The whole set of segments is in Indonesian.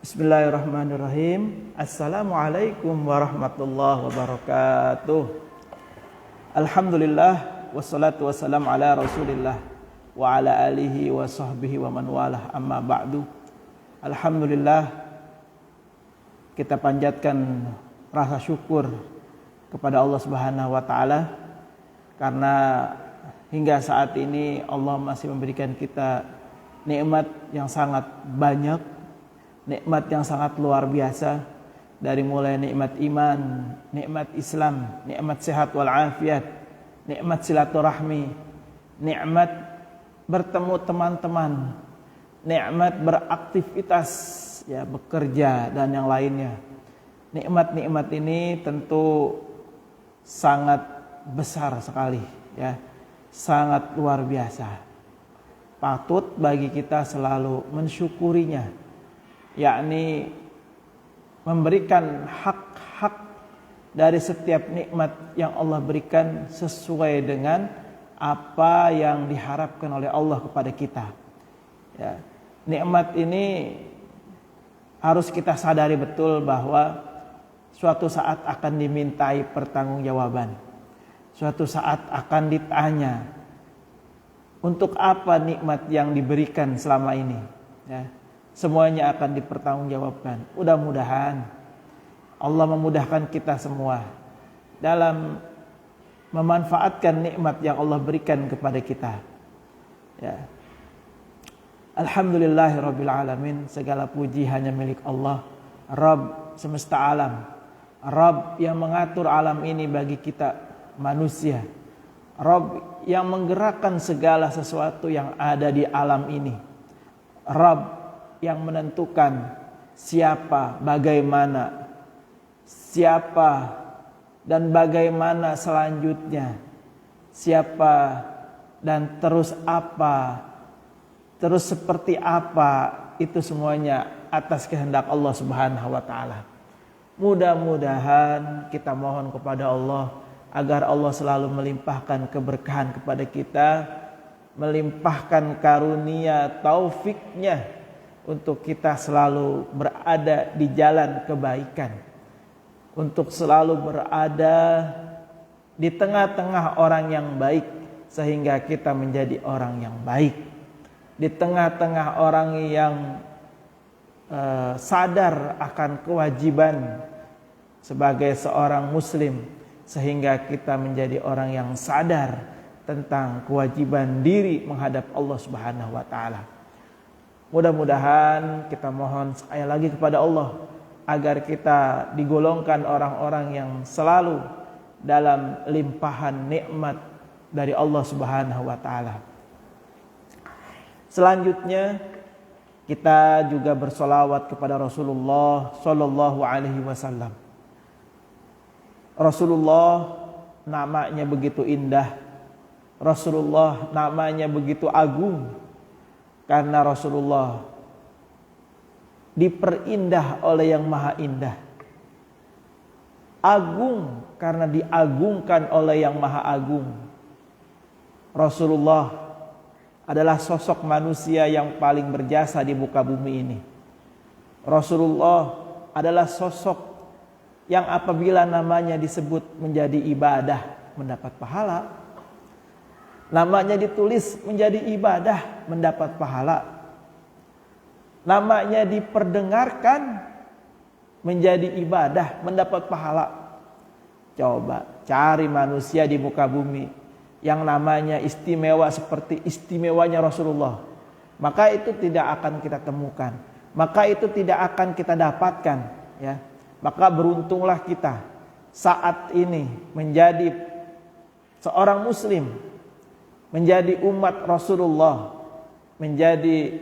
Bismillahirrahmanirrahim. Assalamualaikum warahmatullahi wabarakatuh. Alhamdulillah wassalatu wassalamu ala Rasulillah wa ala alihi wa sahbihi wa man walah, amma ba'du. Alhamdulillah, kita panjatkan rasa syukur kepada Allah Subhanahu wa taala karena hingga saat ini Allah masih memberikan kita nikmat yang sangat banyak, nikmat yang sangat luar biasa, dari mulai nikmat iman, nikmat Islam, nikmat sehat wal afiat, nikmat silaturahmi, nikmat bertemu teman-teman, nikmat beraktivitas, ya, bekerja dan yang lainnya. Nikmat-nikmat ini tentu sangat besar sekali, ya, sangat luar biasa. Patut bagi kita selalu mensyukurinya, yakni memberikan hak-hak dari setiap nikmat yang Allah berikan sesuai dengan apa yang diharapkan oleh Allah kepada kita. Ya, nikmat ini harus kita sadari betul bahwa suatu saat akan dimintai pertanggungjawaban. Suatu saat akan ditanya, untuk apa nikmat yang diberikan selama ini? Ya. Semuanya akan dipertanggungjawabkan. Mudah-mudahan Allah memudahkan kita semua dalam memanfaatkan nikmat yang Allah berikan kepada kita. Ya. Alhamdulillahirabbil alamin, segala puji hanya milik Allah, Rabb semesta alam, Rabb yang mengatur alam ini bagi kita manusia, Rabb yang menggerakkan segala sesuatu yang ada di alam ini, Rabb yang menentukan siapa, bagaimana, siapa dan bagaimana selanjutnya, siapa dan terus apa, terus seperti apa, itu semuanya atas kehendak Allah Subhanahu wa taala. Mudah-mudahan kita mohon kepada Allah agar Allah selalu melimpahkan keberkahan kepada kita, melimpahkan karunia taufiknya untuk kita selalu berada di jalan kebaikan, untuk selalu berada di tengah-tengah orang yang baik sehingga kita menjadi orang yang baik, di tengah-tengah orang yang sadar akan kewajiban sebagai seorang muslim sehingga kita menjadi orang yang sadar tentang kewajiban diri menghadap Allah Subhanahu wa taala. Mudah-mudahan kita mohon sekali lagi kepada Allah agar kita digolongkan orang-orang yang selalu dalam limpahan nikmat dari Allah Subhanahu wa taala. Selanjutnya kita juga bersolawat kepada Rasulullah sallallahu alaihi wasallam. Rasulullah namanya begitu indah. Rasulullah namanya begitu agung. Karena Rasulullah diperindah oleh yang maha indah. Agung karena diagungkan oleh yang maha agung. Rasulullah adalah sosok manusia yang paling berjasa di muka bumi ini. Rasulullah adalah sosok yang apabila namanya disebut menjadi ibadah mendapat pahala. Namanya ditulis menjadi ibadah mendapat pahala. Namanya diperdengarkan menjadi ibadah mendapat pahala. Coba cari manusia di muka bumi yang namanya istimewa seperti istimewanya Rasulullah, maka itu tidak akan kita temukan, maka itu tidak akan kita dapatkan, ya. Maka beruntunglah kita saat ini menjadi seorang muslim, menjadi umat Rasulullah, menjadi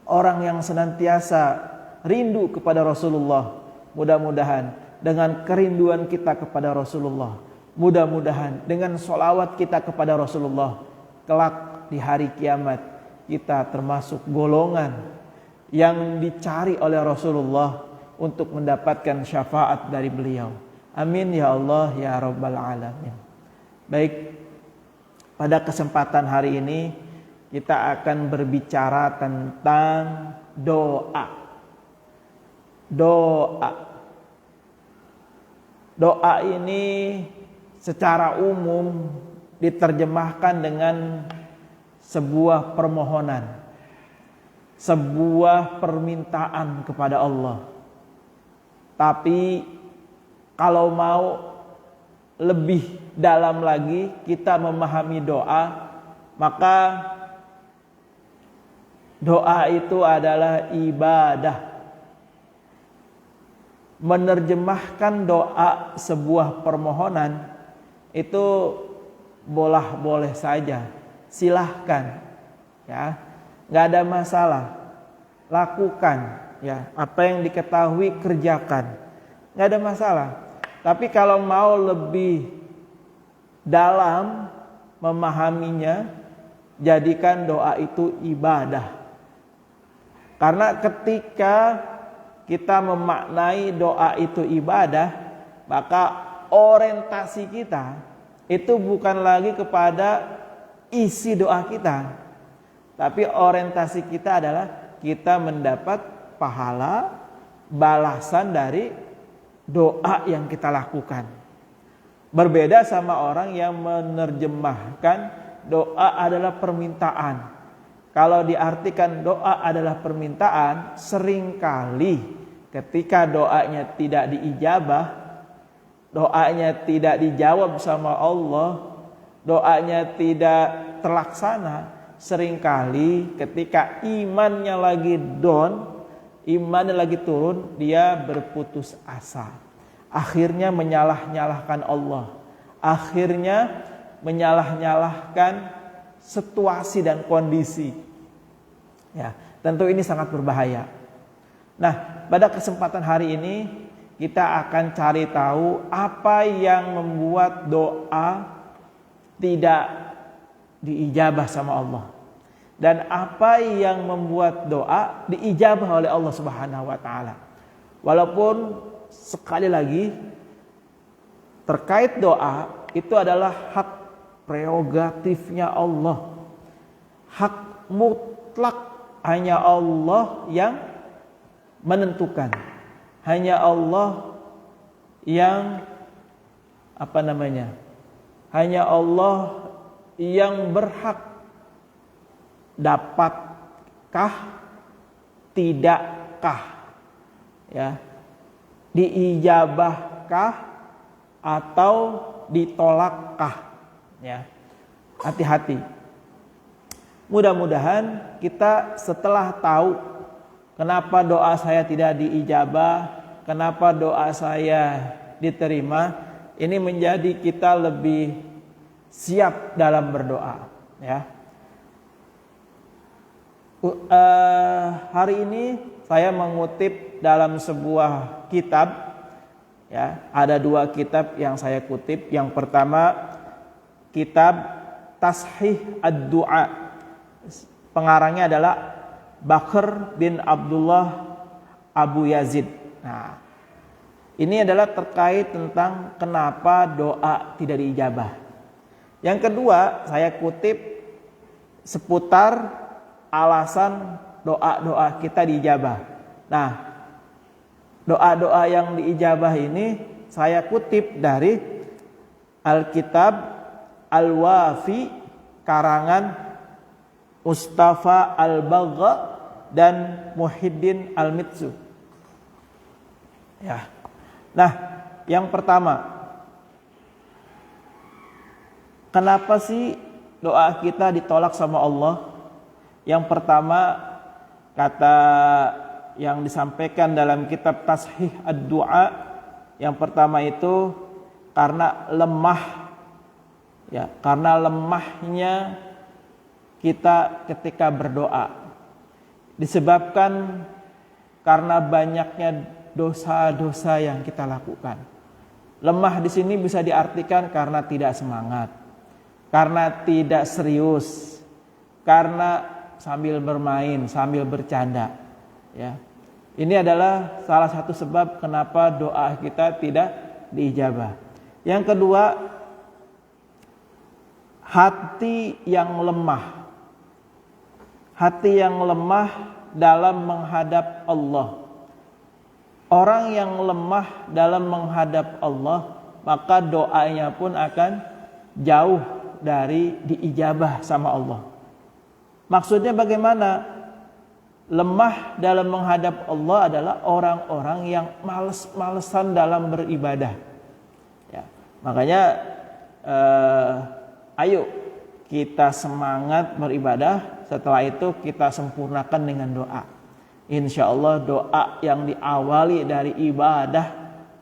orang yang senantiasa rindu kepada Rasulullah. Mudah-mudahan dengan kerinduan kita kepada Rasulullah, mudah-mudahan dengan sholawat kita kepada Rasulullah, kelak di hari kiamat kita termasuk golongan yang dicari oleh Rasulullah untuk mendapatkan syafaat dari beliau. Amin ya Allah ya Rabbal Alamin. Baik, pada kesempatan hari ini kita akan berbicara tentang doa. doa. Doa ini secara umum diterjemahkan dengan sebuah permohonan, sebuah permintaan kepada Allah. Tapi kalau mau lebih dalam lagi kita memahami doa, maka doa itu adalah ibadah. Menerjemahkan doa sebuah permohonan itu boleh saja, silahkan, ya, nggak ada masalah, lakukan, ya, apa yang diketahui kerjakan, nggak ada masalah. Tapi kalau mau lebih dalam memahaminya, jadikan doa itu ibadah. Karena ketika kita memaknai doa itu ibadah, maka orientasi kita itu bukan lagi kepada isi doa kita, tapi orientasi kita adalah kita mendapat pahala, balasan dari doa yang kita lakukan. Berbeda sama orang yang menerjemahkan doa adalah permintaan. Kalau diartikan doa adalah permintaan, seringkali ketika doanya tidak diijabah, doanya tidak dijawab sama Allah, doanya tidak terlaksana, seringkali ketika imannya lagi down, imannya lagi turun, dia berputus asa. Akhirnya menyalah-nyalahkan Allah. Akhirnya menyalah-nyalahkan situasi dan kondisi. Ya, tentu ini sangat berbahaya. Nah, pada kesempatan hari ini kita akan cari tahu apa yang membuat doa tidak diijabah sama Allah, dan apa yang membuat doa diijabah oleh Allah Subhanahu wa taala. Walaupun sekali lagi terkait doa itu adalah hak prerogatifnya Allah. Hak mutlak hanya Allah yang menentukan. Hanya Allah yang hanya Allah yang berhak. Dapatkah, tidakkah, ya, diijabahkah atau ditolakkah, ya. Hati-hati. Mudah-mudahan kita setelah tahu kenapa doa saya tidak diijabah, kenapa doa saya diterima, ini menjadi kita lebih siap dalam berdoa, ya. Hari ini saya mengutip dalam sebuah kitab, ya. Ada 2 kitab yang saya kutip. Yang pertama kitab Tashih Ad-Du'a, pengarangnya adalah Bakr bin Abdullah Abu Yazid. Nah, ini adalah terkait tentang kenapa doa tidak diijabah. Yang kedua, saya kutip seputar alasan doa-doa kita diijabah. Nah, doa-doa yang diijabah ini saya kutip dari Alkitab Al-Wafi karangan Mustafa Al-Bagha dan Muhyiddin Al-Mitsu. Ya. Nah, yang pertama, kenapa sih doa kita ditolak sama Allah? Yang pertama, kata yang disampaikan dalam kitab Tashih Ad-Du'a, yang pertama itu karena lemah, ya, karena lemahnya kita ketika berdoa, disebabkan karena banyaknya dosa-dosa yang kita lakukan. Lemah di sini bisa diartikan karena tidak semangat, karena tidak serius, karena sambil bermain, sambil bercanda, ya. Ini adalah salah satu sebab kenapa doa kita tidak diijabah. Yang kedua, hati yang lemah. Hati yang lemah dalam menghadap Allah. Orang yang lemah dalam menghadap Allah, maka doanya pun akan jauh dari diijabah sama Allah. Maksudnya bagaimana? Lemah dalam menghadap Allah adalah orang-orang yang males-malesan dalam beribadah. Ya, makanya ayo kita semangat beribadah. Setelah itu kita sempurnakan dengan doa. Insya Allah doa yang diawali dari ibadah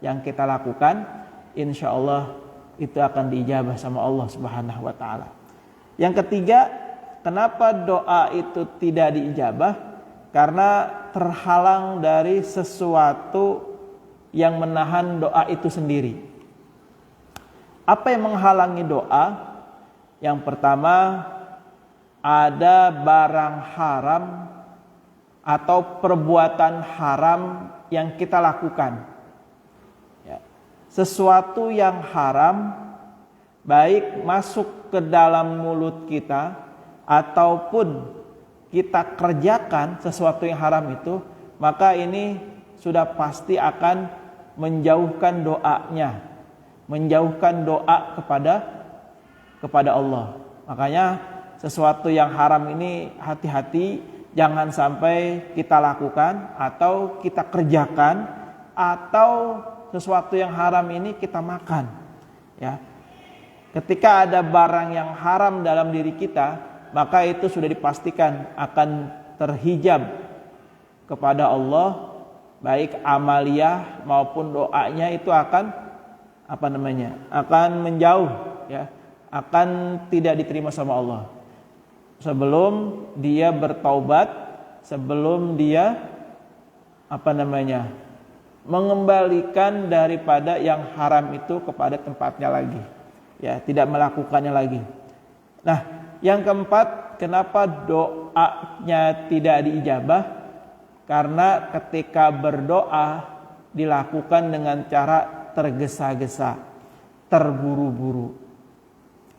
yang kita lakukan, insya Allah itu akan diijabah sama Allah Subhanahu wa Ta'ala. Yang ketiga, kenapa doa itu tidak diijabah? Karena terhalang dari sesuatu yang menahan doa itu sendiri. Apa yang menghalangi doa? Yang pertama, ada barang haram atau perbuatan haram yang kita lakukan. Ya. Sesuatu yang haram, baik masuk ke dalam mulut kita ataupun kita kerjakan sesuatu yang haram itu, maka ini sudah pasti akan menjauhkan doanya, menjauhkan doa kepada Allah. Makanya sesuatu yang haram ini hati-hati, jangan sampai kita lakukan atau kita kerjakan, atau sesuatu yang haram ini kita makan. Ya. Ketika ada barang yang haram dalam diri kita, maka itu sudah dipastikan akan terhijab kepada Allah, baik amaliyah maupun doanya itu akan akan menjauh, ya, akan tidak diterima sama Allah. Sebelum dia bertaubat, sebelum dia mengembalikan daripada yang haram itu kepada tempatnya lagi, ya, tidak melakukannya lagi. Nah, yang keempat, kenapa doanya tidak diijabah? Karena ketika berdoa dilakukan dengan cara tergesa-gesa, terburu-buru.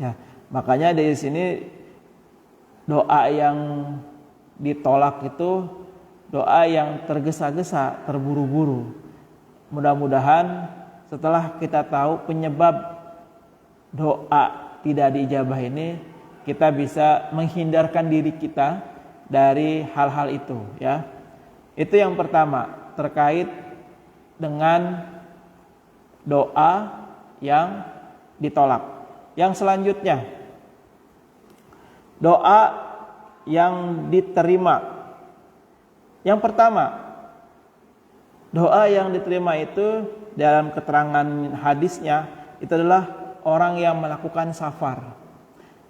Ya, makanya dari sini doa yang ditolak itu doa yang tergesa-gesa, terburu-buru. Mudah-mudahan setelah kita tahu penyebab doa tidak diijabah ini, kita bisa menghindarkan diri kita dari hal-hal itu, ya. Itu yang pertama, terkait dengan doa yang ditolak. Yang selanjutnya, doa yang diterima. Yang pertama, doa yang diterima itu dalam keterangan hadisnya itu adalah orang yang melakukan safar,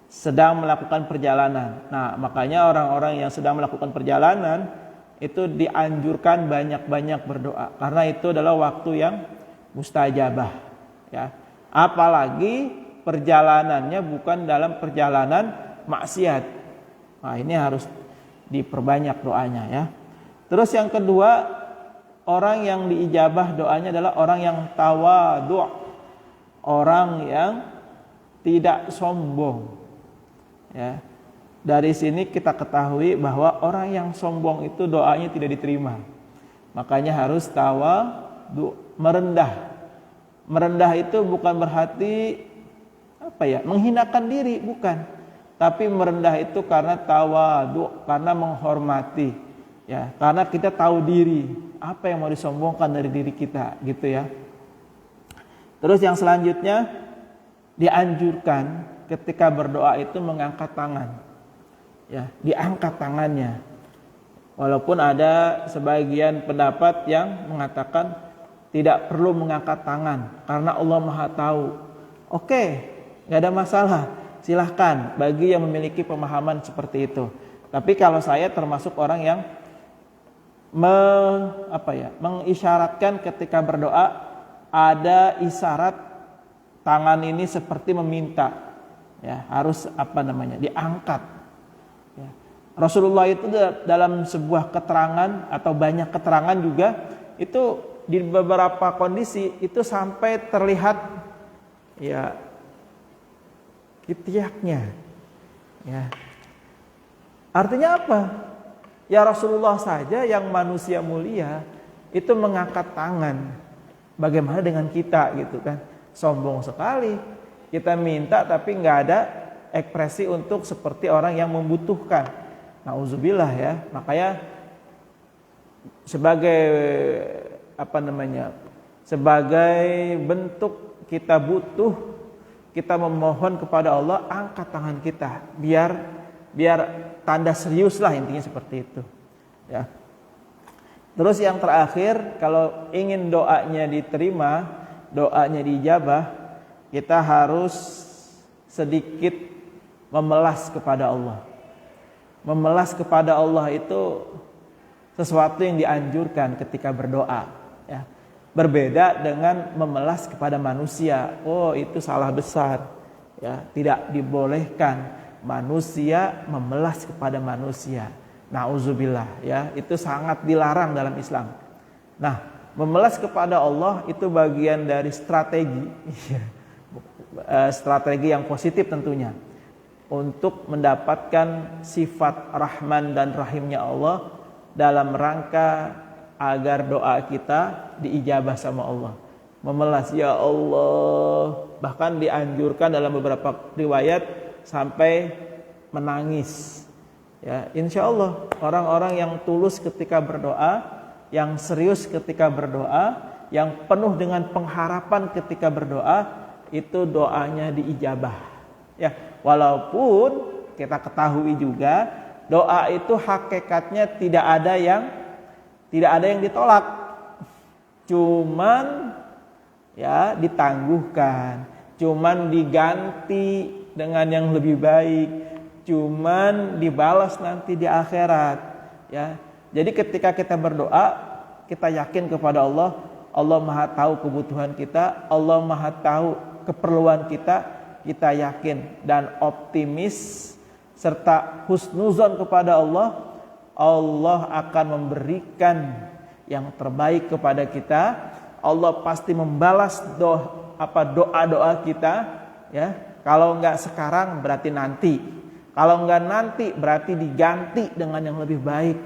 sedang melakukan perjalanan. Nah, makanya orang-orang yang sedang melakukan perjalanan itu dianjurkan banyak-banyak berdoa, karena itu adalah waktu yang mustajabah, ya. Apalagi perjalanannya bukan dalam perjalanan maksiat. Nah, ini harus diperbanyak doanya, ya. Terus yang kedua, orang yang diijabah doanya adalah orang yang tawadhu', orang yang tidak sombong, ya. Dari sini kita ketahui bahwa orang yang sombong itu doanya tidak diterima. Makanya harus tawadhu', merendah. Merendah itu bukan berarti menghinakan diri, bukan. Tapi merendah itu karena tawadhu', karena menghormati, ya, karena kita tahu diri, apa yang mau disombongkan dari diri kita, gitu ya. Terus yang selanjutnya, dianjurkan ketika berdoa itu mengangkat tangan, ya, diangkat tangannya. Walaupun ada sebagian pendapat yang mengatakan tidak perlu mengangkat tangan karena Allah Maha tahu. Oke, nggak ada masalah, silahkan bagi yang memiliki pemahaman seperti itu. Tapi kalau saya termasuk orang yang mengisyaratkan ketika berdoa ada isyarat tangan ini seperti meminta, ya, harus diangkat, ya. Rasulullah itu dalam sebuah keterangan atau banyak keterangan juga itu di beberapa kondisi itu sampai terlihat, ya, ketiaknya, ya. Artinya apa? Ya, Rasulullah saja yang manusia mulia itu mengangkat tangan. Bagaimana dengan kita gitu kan? Sombong sekali. Kita minta tapi nggak ada ekspresi untuk seperti orang yang membutuhkan. Nauzubillah ya. Makanya sebagai sebagai bentuk kita butuh, kita memohon kepada Allah, angkat tangan kita biar tanda serius lah, intinya seperti itu ya. Terus yang terakhir, kalau ingin doanya diterima, doanya dijabah, kita harus sedikit memelas kepada Allah. Memelas kepada Allah itu sesuatu yang dianjurkan ketika berdoa ya. Berbeda dengan memelas kepada manusia. Oh, itu salah besar ya. Tidak dibolehkan manusia memelas kepada manusia. Nauzubillah ya, itu sangat dilarang dalam Islam. Nah, memelas kepada Allah itu bagian dari strategi strategi yang positif tentunya untuk mendapatkan sifat Rahman dan Rahimnya Allah dalam rangka agar doa kita diijabah sama Allah. Memelas, ya Allah, bahkan dianjurkan dalam beberapa riwayat sampai menangis. Ya, insya Allah orang-orang yang tulus ketika berdoa, yang serius ketika berdoa, yang penuh dengan pengharapan ketika berdoa, itu doanya diijabah. Ya, walaupun kita ketahui juga doa itu hakikatnya tidak ada yang ditolak, cuman ya ditangguhkan, cuman diganti dengan yang lebih baik, cuman dibalas nanti di akhirat ya. Jadi ketika kita berdoa, kita yakin kepada Allah, Allah Maha tahu kebutuhan kita, Allah Maha tahu keperluan kita, kita yakin dan optimis serta husnuzon kepada Allah, Allah akan memberikan yang terbaik kepada kita. Allah pasti membalas doa-doa kita ya. Kalau enggak sekarang berarti nanti. Kalau enggak nanti berarti diganti dengan yang lebih baik.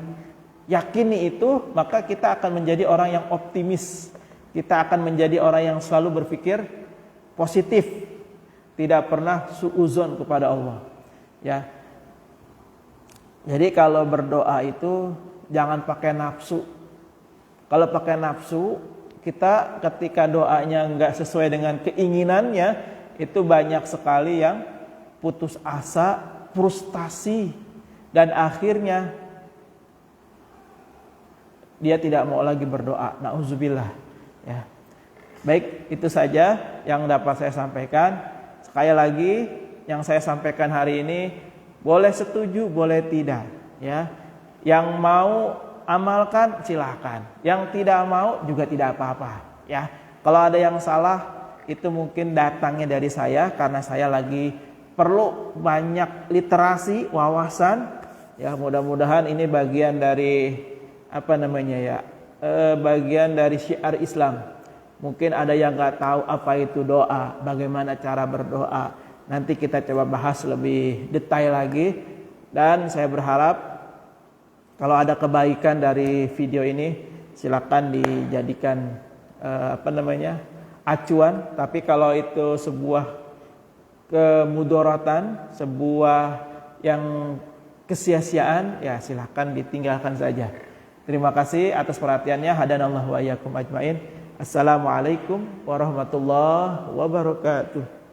Yakini itu, maka kita akan menjadi orang yang optimis. Kita akan menjadi orang yang selalu berpikir positif, tidak pernah suuzon kepada Allah. Ya. Jadi kalau berdoa itu jangan pakai nafsu. Kalau pakai nafsu, kita ketika doanya enggak sesuai dengan keinginannya, itu banyak sekali yang putus asa, frustasi, dan akhirnya dia tidak mau lagi berdoa. Nauzubillah ya. Baik, itu saja yang dapat saya sampaikan. Sekali lagi, yang saya sampaikan hari ini boleh setuju, boleh tidak ya. Yang mau amalkan silahkan, yang tidak mau juga tidak apa-apa ya. Kalau ada yang salah, itu mungkin datangnya dari saya karena saya lagi perlu banyak literasi, wawasan ya. Mudah-mudahan ini bagian dari bagian dari syiar Islam. Mungkin ada yang nggak tahu apa itu doa, bagaimana cara berdoa. Nanti kita coba bahas lebih detail lagi. Dan saya berharap kalau ada kebaikan dari video ini, silakan dijadikan acuan. Tapi kalau itu sebuah kemudorotan, sebuah yang kesia-siaan, ya silakan ditinggalkan saja. Terima kasih atas perhatiannya. Hadanallahu wa iyyakum ajmain. Assalamualaikum warahmatullahi wabarakatuh.